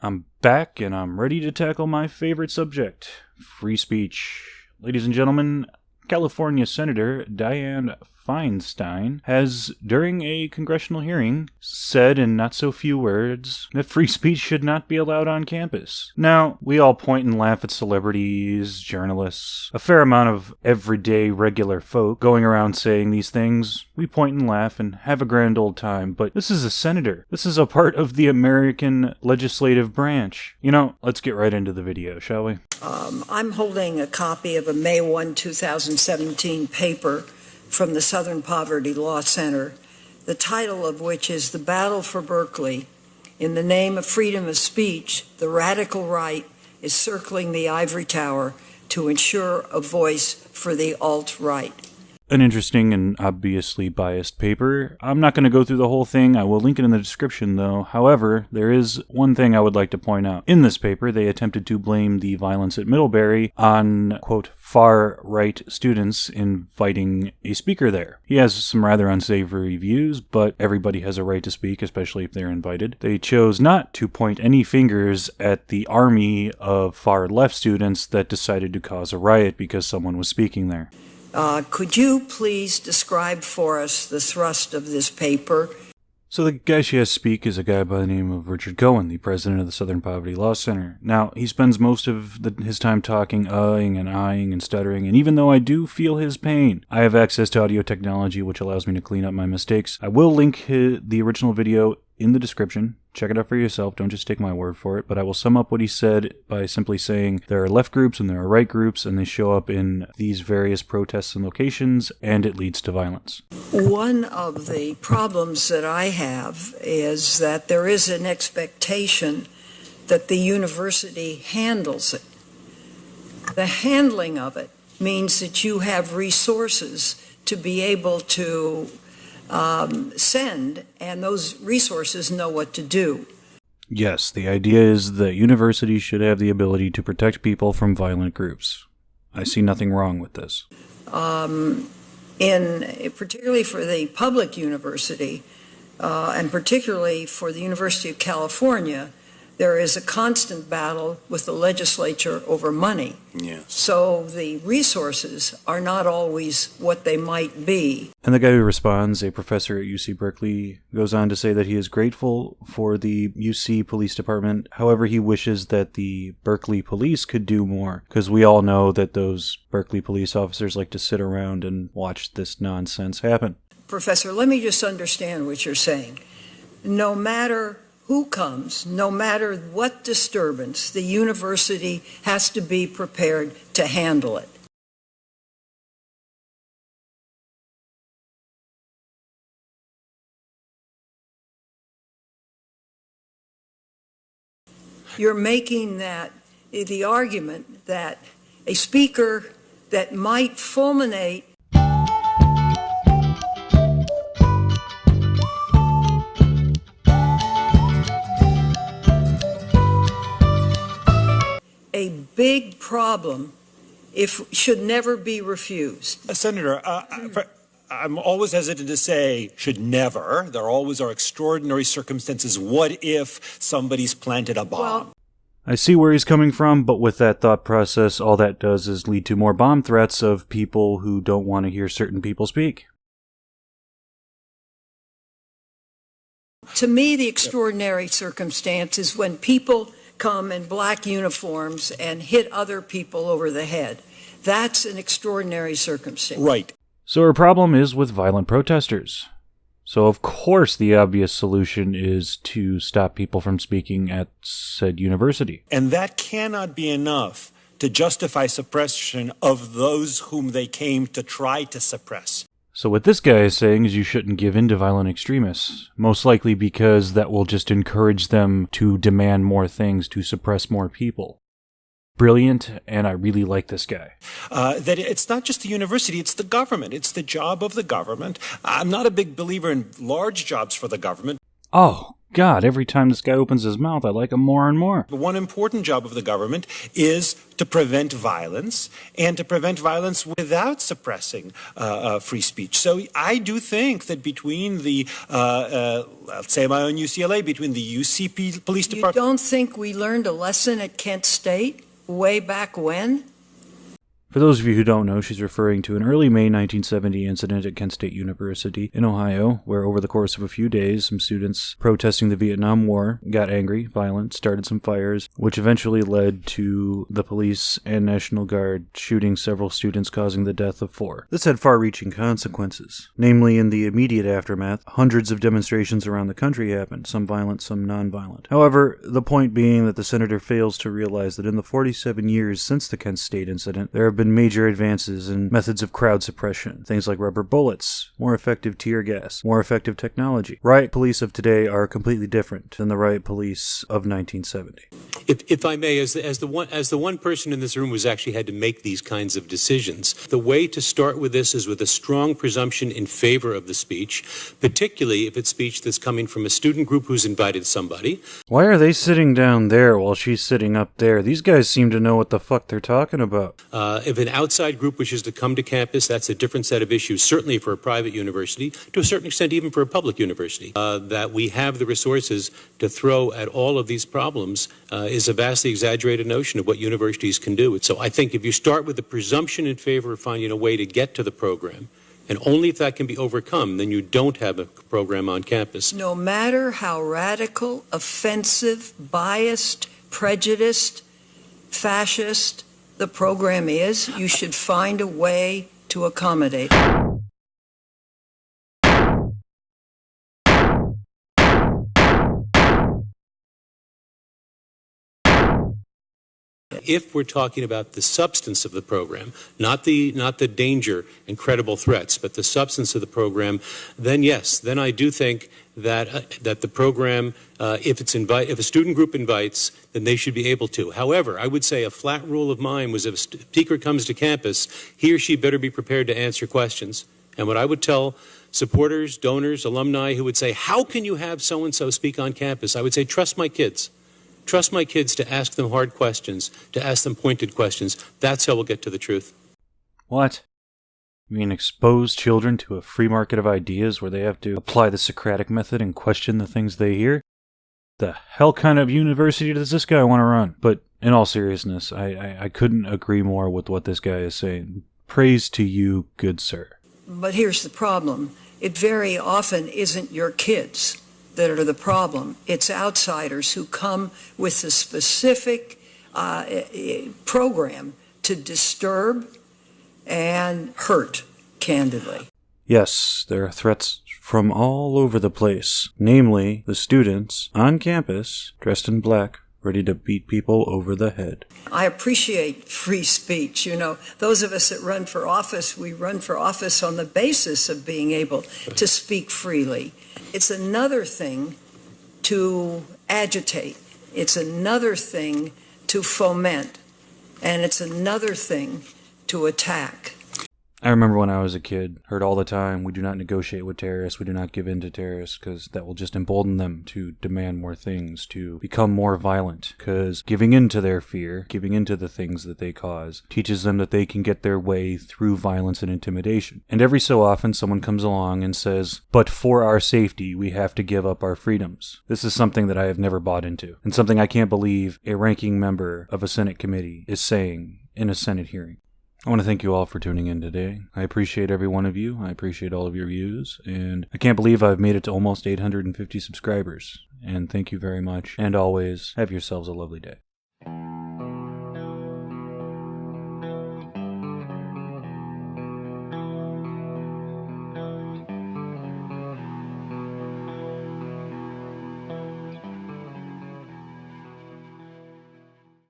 I'm back and I'm ready to tackle my favorite subject, free speech. Ladies and gentlemen, California Senator Dianne Feinstein has, during a congressional hearing, said in not so few words that free speech should not be allowed on campus. Now, we all point and laugh at celebrities, journalists, a fair amount of everyday regular folk going around saying these things. We point and laugh and have a grand old time, but this is a senator. This is a part of the American legislative branch. You know, let's get right into the video, shall we? I'm holding a copy of a May 1, 2017 paper from the Southern Poverty Law Center, the title of which is The Battle for Berkeley. In the name of freedom of speech, the radical right is circling the ivory tower to ensure a voice for the alt-right. An interesting and obviously biased paper. I'm not going to go through the whole thing. I will link it in the description, though. However, there is one thing I would like to point out. In this paper, they attempted to blame the violence at Middlebury on, quote, far-right students inviting a speaker there. He has some rather unsavory views, but everybody has a right to speak, especially if they're invited. They chose not to point any fingers at the army of far-left students that decided to cause a riot because someone was speaking there. Could you please describe for us the thrust of this paper? So the guy she has speak is a guy by the name of Richard Cohen, the president of the Southern Poverty Law Center. Now, he spends most of his time talking, and eyeing, and stuttering, and even though I do feel his pain, I have access to audio technology which allows me to clean up my mistakes. I will link the original video in the description. Check it out for yourself, don't just take my word for it, but I will sum up what he said by simply saying there are left groups and there are right groups, and they show up in these various protests and locations, and it leads to violence. One of the problems that I have is that there is an expectation that the university handles it. The handling of it means that you have resources to be able to send, and those resources know what to do. Yes, the idea is that universities should have the ability to protect people from violent groups. I see nothing wrong with this. Particularly for the public university, and particularly for the University of California, there is a constant battle with the legislature over money. Yes. So the resources are not always what they might be. And the guy who responds, a professor at UC Berkeley, goes on to say that he is grateful for the UC Police Department. However, he wishes that the Berkeley police could do more, because we all know that those Berkeley police officers like to sit around and watch this nonsense happen. Professor, let me just understand what you're saying. No matter who comes, no matter what disturbance, the university has to be prepared to handle it. You're making the argument that a speaker that might fulminate a big problem should never be refused. Senator, I'm always hesitant to say should never. There always are extraordinary circumstances. What if somebody's planted a bomb? Well, I see where he's coming from, but with that thought process, all that does is lead to more bomb threats of people who don't want to hear certain people speak. to me, the extraordinary circumstance is when people come in black uniforms and hit other people over the head. That's an extraordinary circumstance. Right. So our problem is with violent protesters. So of course the obvious solution is to stop people from speaking at said university. And that cannot be enough to justify suppression of those whom they came to try to suppress. So what this guy is saying is you shouldn't give in to violent extremists, most likely because that will just encourage them to demand more things to suppress more people. Brilliant, and I really like this guy. That it's not just the university, it's the government. It's the job of the government. I'm not a big believer in large jobs for the government. Oh, God, every time this guy opens his mouth, I like him more and more. One important job of the government is to prevent violence, and to prevent violence without suppressing free speech. So I do think that between the, I'll say my own UCLA, between the UCP Police Department... You don't think we learned a lesson at Kent State way back when? For those of you who don't know, she's referring to an early May 1970 incident at Kent State University in Ohio, where over the course of a few days, some students protesting the Vietnam War got angry, violent, started some fires, which eventually led to the police and National Guard shooting several students, causing the death of 4. This had far-reaching consequences. Namely, in the immediate aftermath, hundreds of demonstrations around the country happened, some violent, some non-violent. However, the point being that the senator fails to realize that in the 47 years since the Kent State incident, there have been major advances in methods of crowd suppression, things like rubber bullets, more effective tear gas, more effective technology. Riot police of today are completely different than the riot police of 1970. If I may, as the one person in this room who's actually had to make these kinds of decisions, the way to start with this is with a strong presumption in favor of the speech, particularly if it's speech that's coming from a student group who's invited somebody. Why are they sitting down there while she's sitting up there? These guys seem to know what the fuck they're talking about. If an outside group wishes to come to campus, that's a different set of issues, certainly for a private university, to a certain extent even for a public university. That we have the resources to throw at all of these problems is a vastly exaggerated notion of what universities can do. So I think if you start with the presumption in favor of finding a way to get to the program, and only if that can be overcome, then you don't have a program on campus. No matter how radical, offensive, biased, prejudiced, fascist the program is, you should find a way to accommodate it. If we're talking about the substance of the program, not the danger and credible threats, but the substance of the program, then yes, then I do think that the program, if a student group invites, then they should be able to. However, I would say a flat rule of mine was if a speaker comes to campus, he or she better be prepared to answer questions. And what I would tell supporters, donors, alumni who would say, how can you have so-and-so speak on campus? I would say, trust my kids. Trust my kids to ask them hard questions, to ask them pointed questions. That's how we'll get to the truth. What? You mean expose children to a free market of ideas where they have to apply the Socratic method and question the things they hear? The hell kind of university does this guy want to run? But in all seriousness, I couldn't agree more with what this guy is saying. Praise to you, good sir. But here's the problem. It very often isn't your kids that are the problem. It's outsiders who come with a specific program to disturb and hurt, candidly. Yes, there are threats from all over the place, namely the students on campus dressed in black, ready to beat people over the head. I appreciate free speech. You know, those of us that run for office, we run for office on the basis of being able to speak freely. It's another thing to agitate. It's another thing to foment. And it's another thing to attack. I remember when I was a kid, heard all the time, we do not negotiate with terrorists, we do not give in to terrorists, because that will just embolden them to demand more things, to become more violent, because giving in to their fear, giving in to the things that they cause, teaches them that they can get their way through violence and intimidation. And every so often, someone comes along and says, but for our safety, we have to give up our freedoms. This is something that I have never bought into, and something I can't believe a ranking member of a Senate committee is saying in a Senate hearing. I want to thank you all for tuning in today. I appreciate every one of you. I appreciate all of your views. And I can't believe I've made it to almost 850 subscribers. And thank you very much. And always, have yourselves a lovely day.